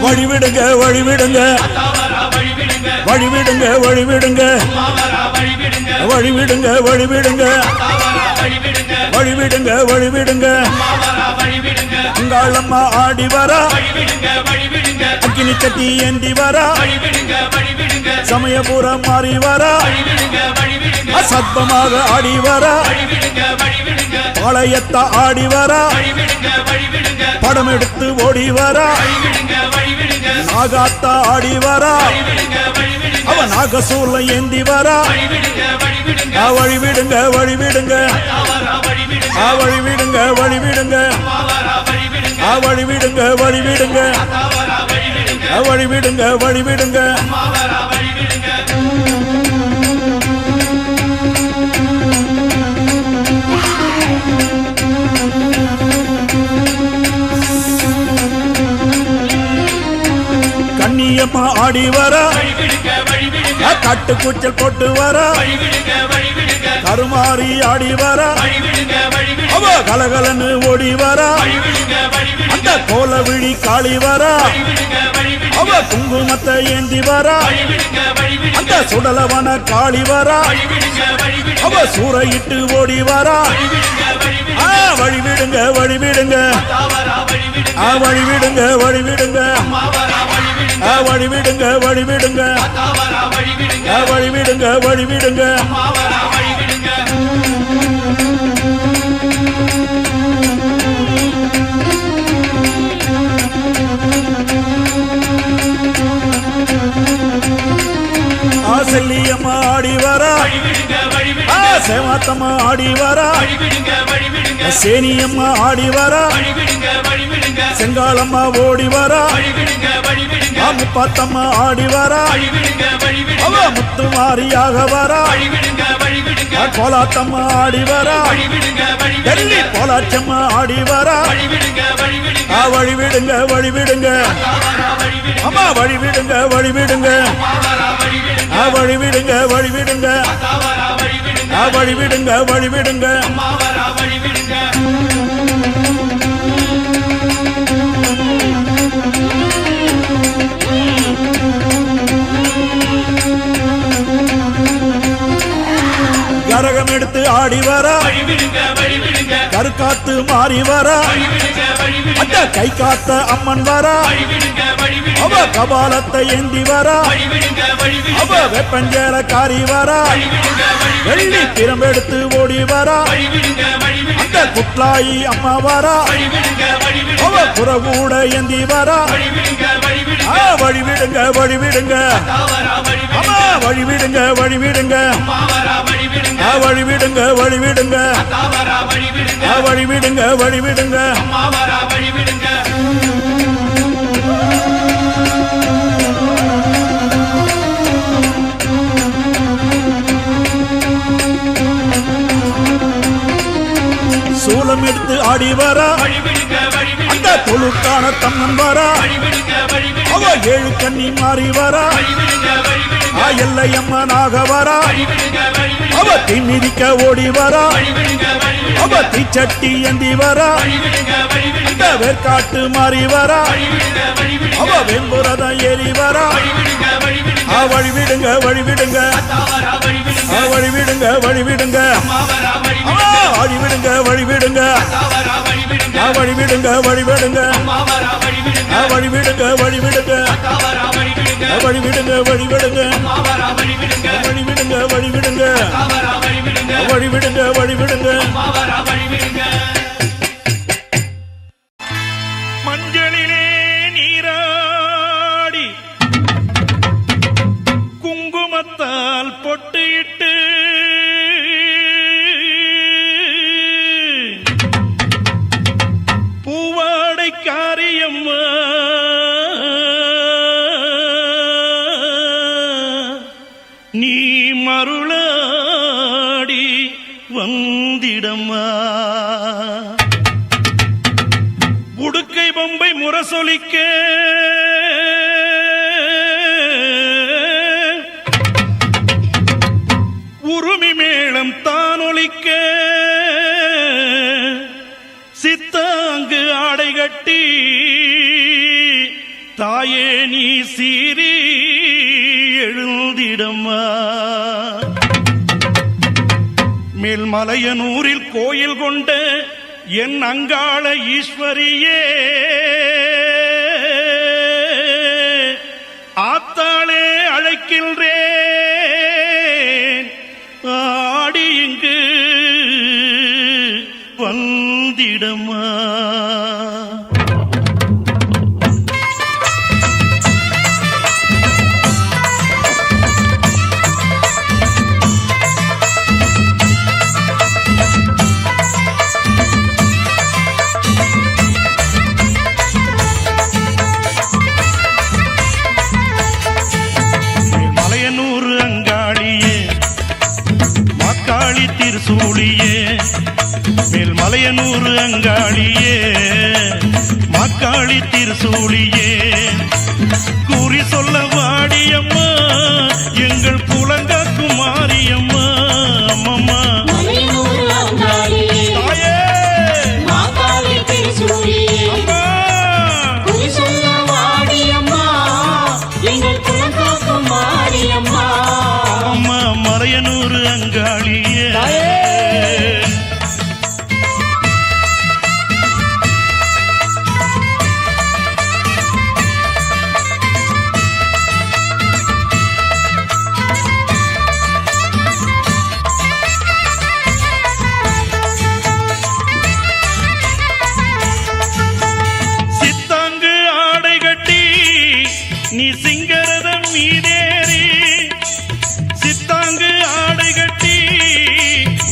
வழிவிடுங்க வழிவிடுங்க வழிவிடுங்க வழிவிடுங்க வழிவிடுங்க வழிவிடுங்க வழிவிடுங்க வழிவிடுங்க அங்காளம்மா ஆடி வரா அக்கினி கட்டி ஏந்தி வரா சமயபுரம் மாறி வரா அசத்தமாக ஆடி வரா பாளையத்த ஆடி வரா படம் எடுத்து ஓடி வரா நாகாத்தா ஆடி வரா அவ நாகசூல ஏந்தி வரா வழிவிடுங்க வழிவிடுங்க வழிவிடுங்க வழிவிடுங்க வழிவிடுங்க வழிவிடுங்க வழிவிடுங்க வழிவிடுங்க கண்ணியம்மா ஆடி வரா காட்டு கூச்சல் போட்டு வரா கருமாறி ஆடி வரா அவ கலகலன்னு ஓடி வரா அந்த கோல விழி காளி வரா அவ குங்குமத்தை ஏந்தி வரா அந்த சுடலவன காளி வரா அவ சூறையிட்டு ஓடி வரா வழிவிடுங்க வழிவிடுங்க வழிவிடுங்க வழிவிடுங்க வழிவிடுங்க வழிவிடுங்க வழிவிடுங்க வழிவிடுங்க செல்லியம்மா ஆடி வரா சேவாத்தம்மா ஆடி வரா சேனியம்மா ஆடி வரா செங்காலம்மா ஓடி வரா முப்பாத்தம்மா ஆடி வரா அவ முத்து மாரியாக வரா கோலாத்தம்மா ஆடி வரா டெல்லி கோலாச்சம்மா ஆடி வரா வழிவிடுங்க வழிவிடுங்க அம்மா வழிவிடுங்க வழிவிடுங்க வழிவிடுங்க வழிவிடுங்க வழிவிடுங்க வழிவிடுங்க கரகம் எடுத்து ஆடி வரா கருக்காத்து மாறி வரா அந்த கை காத்த அம்மன் வரா அவ கபாலத்தை ஏந்தி வரா அவ வெப்பஞ்சேர காரி வரா வெள்ளி திறம்பெடுத்து ஓடி வரா அந்த குட்லாயி அம்மா வரா அவ புறகூட ஏந்தி வரா வழிவிடுங்க வழிவிடுங்க அம்மா வழிவிடுங்க வழிவிடுங்க வழிவிடுங்க வழிவிடுங்க வழிவிடுங்க வழிவிடுங்க சூலம் எடுத்து ஆடி வரா அந்த தொழுக்கான தம்மன் வரா அவ ஏழு கண்ணி மாறி வரா எல்லையம்மனாக வரா அவ தீமிதிக்க ஓடி வரா அவ தீச்சட்டி ஏந்தி வரா அந்த வேர்காட்டு மாறி வரா அவ வெம்புரத ஏறி வரா வழிவிடுங்க வழிவிடுங்க வழிவிடுங்க வழிவிடுங்க வழிவிடுங்க வழிவிடுங்க வழிவிடுங்க வழிவிடுங்க வழிவிடுங்க வழிவிடுங்க வழிவிடுங்க வழிவிடுங்க வழிவிடுங்க வழிவிடுங்க வழிவிடுங்க வழிவிடுங்க மஞ்சளிலே நீராடி குங்குமத்தால் பொட்டிட்டு பூவாடை காரியம்மா நீ மருளாடி வந்திடம்மா உடுக்கை பொம்பை முரசொலிக்க உருமி மேளம் தானொலிக்க சித்தாங்கு ஆடை கட்டி தாய் தாயே நீ சீறி எழுந்திடம்மா. மேல்மலையனூரில் கோயில் கொண்ட என் அங்காள ஈஸ்வரியே, ஆத்தாளே அழைக்கின்றேன், ஆடி இங்கு வந்திடம்மா. திருசூழியே மேல்மலையனூர் அங்காளியே, மாக்காளி திருசூழியே, கூறி சொல்ல வாடியம்மா எங்கள் குலங்காக்கும் மாரியம்மா. அம்மம்மா மலையனூர் அங்காளியே. சித்தாங்கு ஆடை கட்டி நீ சிங்கரதம் மீதேறி, சித்தாங்கு ஆடை கட்டி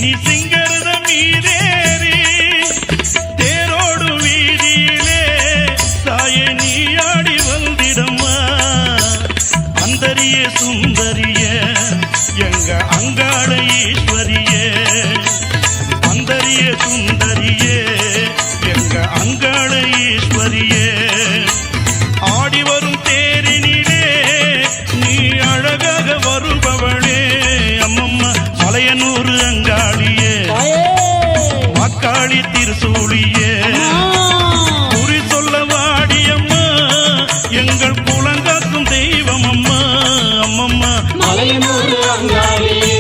நீ சிங்கரதம் மீதேறி, தேரோடு வீதியிலே தாயே நீ ஆடி வந்திடம்மா. அந்தரிய சுந்தரிய எங்க அங்காள ஈஸ்வரியே, அந்தரிய சுந்தரியே எங்க அங்காள ஈஸ்வரியே, ஆடி வரும் தேரினிலே நீ அழகாக வருபவளே. அம்மம்மா மலையனூர் அங்காளியே, மாக்காளி திருசூழியே, குறி சொல்ல வாடியம்மா எங்கள் குலங்காக்கும் தெய்வம் அம்மா. அம்மம்மா மலையனூர் அங்காளியே,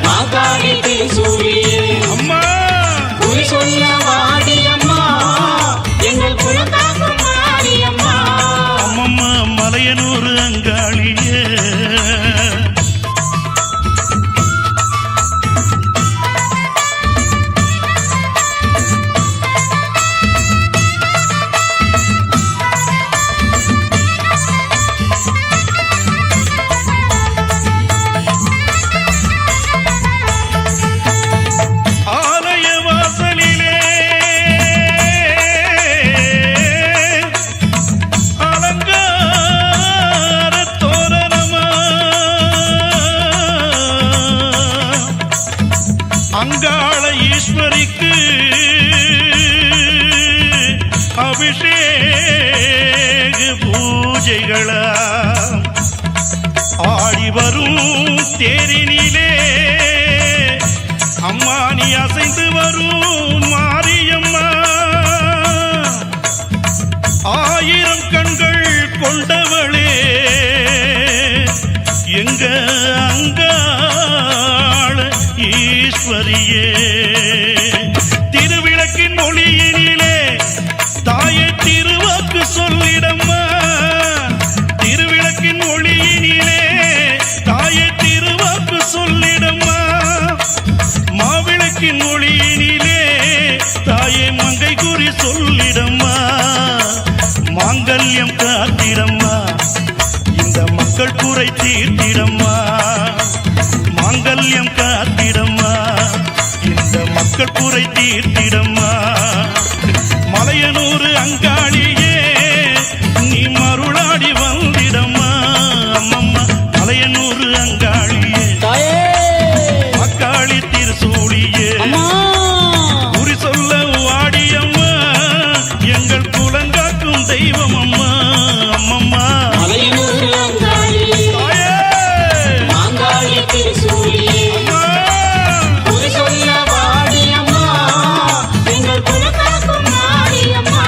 மாக்காளி திருசூழியே, அம்மா குறி சொல்ல வாடியம்மா எங்கள் குலங்காக்கும் மாரியம்மா. அம்மம்மா மலையனூர் அங்காளியே. ஆலய வாசலிலே அலங்கார தோரணமா, அங்காள ஈஸ்வரிக்கு அபிஷேக பூஜைகளா, ஆடி வரும் தேரினிலே அம்மா நீ அசைந்து வரும் மாரியம்மா. ஆயிரம் கண்கள் கொண்டவளே எங்க அங்காள ஈஸ்வரியே, திருவிளக்கின் ஒளியினிலே தாயை திருவாக்கு சொல்லிடம்மா. திருவிளக்கின் ஒளியினிலே தாயை திருவாக்கு சொல்லிடம்மா. மாவிளக்கின் ஒளியினிலே தாயே மங்கை குறி சொல்லிடம்மா. மாங்கல்யம் காத்திடம்மா, இந்த மக்கள் குறை தீர்த்திடம்மா. மாங்கல்யம் காத்திடம்மா, இந்த மக்கள் குறை தீர்த்திடம்மா. மலையனூர் அங்காளியே நீ மருளாடி வந்திடம்மா. அம்மம்மா மலையனூர் அங்காளியே, மாக்காளி திருசூழியே, குறி சொல்ல வாடியம்மா எங்கள் குலங்காக்கும் தெய்வம் அம்மா. அம்மம்மா மலையனூர் அங்காளியே, மாங்காளி திருசூழியே, குறி சொல்ல வாடியம்மா எங்கள் குலங்காக்கும் மாரியம்மா.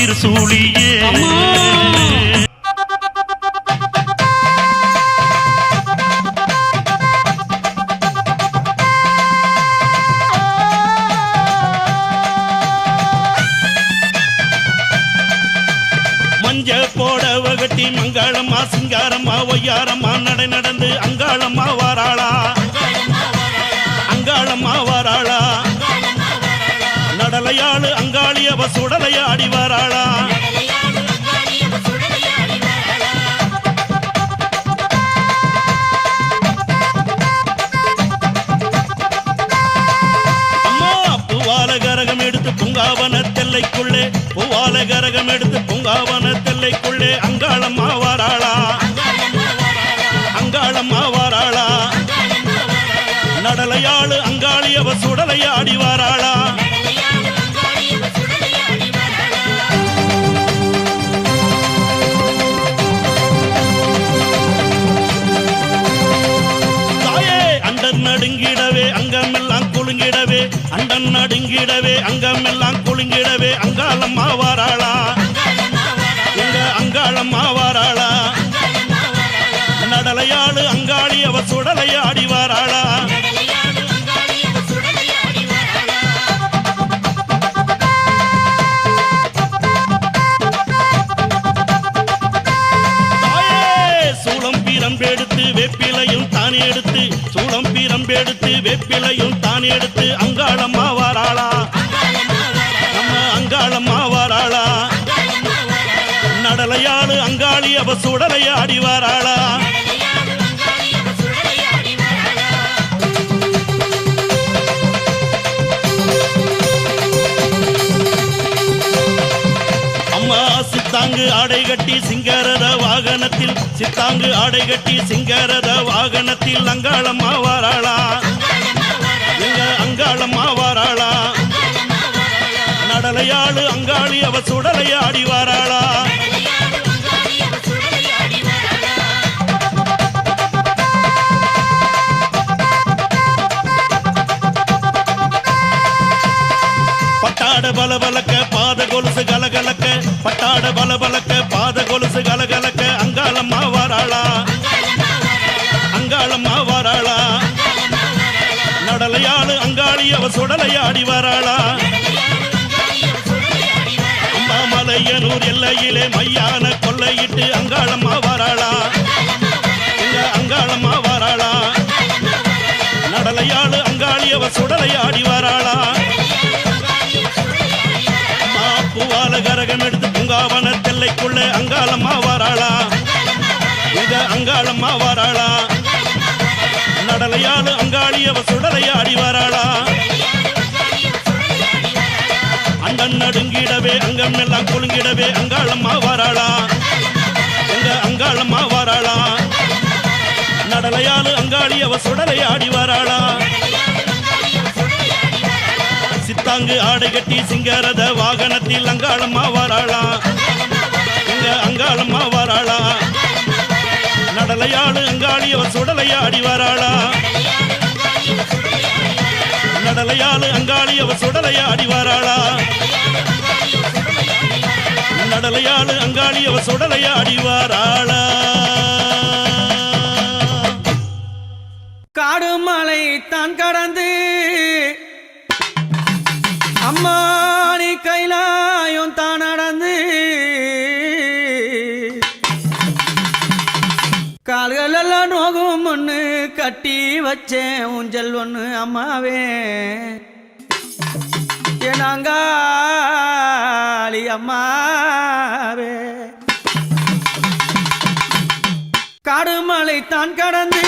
திருசூலியே மஞ்ச போடவ கட்டி மங்களம்மா சிங்காரம்மா ஒய்யாரம்மா நடை நடந்து அங்காளம்மா வாராளா அங்காளம்மா வாராளா நடலையாளு அங்காளி அவ சுடலையாடி வாராளா அம்மா பூவால கரகம் எடுத்து பூங்காவன தெல்லைக்குள்ளே பூவால கரகம் எடுத்து பூங்காவன தெல்லைக்குள்ளே அங்காளம்மா வாராளா அங்காளம்மா வாராளா நடலையாளு அங்காளி அவ சுடலையாடி வாராளா தாயே அண்டன் நடுங்கிடவே அங்கமெல்லாம் குலுங்கிடவே அண்டன் நடுங்கிடவே அங்கமெல்லாம் குலுங்கிடவே அங்காளம்மா வாராளா எங்க அங்காளம்மா வாராளா நடலையாளு அங்காளி அவ சுடலையாடி வாராளா சூளம் பீரம்பெடுத்து வெப்பிலையும் தானே எடுத்து சூளம் பீரம்பெடுத்து வெப்பிலையும் தானே எடுத்து அங்காளம்மா வாராளா நம்ம அங்காளம்மா வாராளா நடலையாளு அங்காளி அவ சுடலையாடி வாராளா அம்மா சித்தாங்கு ஆடை கட்டி சிங்கரத வாகனத்தில் சித்தாங்கு ஆடை கட்டி சிங்கரத வாகனத்தில் அங்காளம்மா வாராளா எங்க அங்காளம்மா வாராளா நடலையாளு அங்காளி அவ சுடலையாடி வாராளா பட்டாட பலபலக்க பாத கொலுசு கலகலக்க பட்டாட பலபலக்க பாத கொலுசு கலகலக்க அங்காளம்மா வாராளா அங்காளம்மா வாராளா நடலையாளு அங்காளி அவ சுடலையாடி வாராளா அம்மாமலையனூர் எல்லையிலே மையான கொள்ளையிட்டு அங்காளம்மா வாராளா எங்க அங்காளம்மா வாராளா நடலையாளு அங்காளி அவ சுடலையாடி வாராளா பூவால கரகம் எடுத்து பூங்காவன தெல்லைக்குள்ள அங்காளம்மா வாராளா எங்க அங்காளம்மா வாராளா நடலையாளு அங்காளி அவ சுடலையாடி வாராளா அண்டன் நடுங்கிடவே அங்கம் எல்லாம் குலுங்கிடவே அங்காளம்மா வாராளா எங்க அங்காளம்மா வாராளா நடலையாளு அங்காளி அவ சுடலையாடி வாராளா சித்தாங்கு ஆடை கட்டி சிங்கரத வாகனத்தில் அங்காளம்மா வாராளா எங்க அங்காளம்மா வாராளா நடலையாளு அங்காளி அவ சுடலையாடி வாராளா நடலையாளு அங்காளி அவ சுடலையாடி வாராளா நடலையாளு அங்காளி அவ சுடலையாடி வாராளா காடு மலை தான் கடந்து அம்மானி கைலாயும் தான் நடந்து கால்கள் எல்லாம் நோகும் ஒன்று கட்டி வச்சேன் ஊஞ்சல் ஒன்று அம்மாவே என்னாங்காளி அம்மாவே காடு மலை தான் கடந்து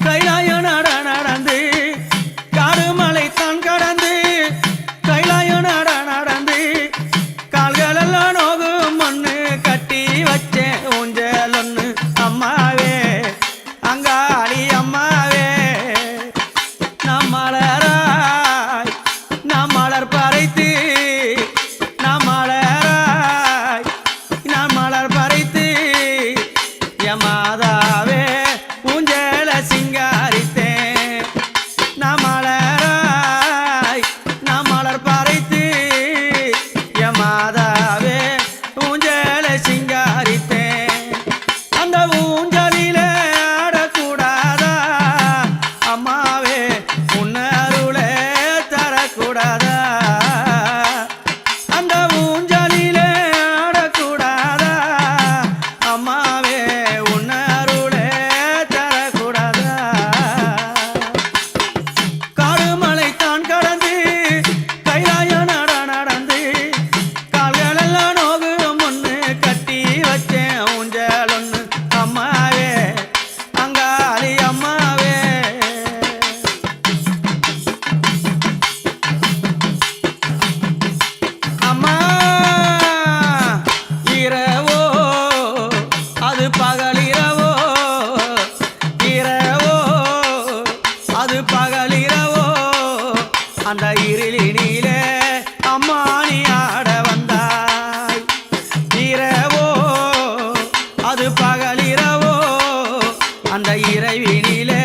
கைலாயம் நடந்து காடு மலை தான் கடந்து கைலாயம் நடந்து கால்கள் எல்லாம் நோகும் ஒன்று கட்டி வச்சேன் ஊஞ்சல் ஒன்று அம்மாவே அங்காளி அம்மாவே நம்மளராய் நாம் மலர் பறைத்து நாம் மலராய் நாம் மலர் பறைத்து எமாதாவே ஊஞ்சல சிங்காரித்தேன் அந்த இருளினிலே அம்மா நீ ஆட வந்தாய் இரவோ அது பகலிரவோ அந்த இறைவினிலே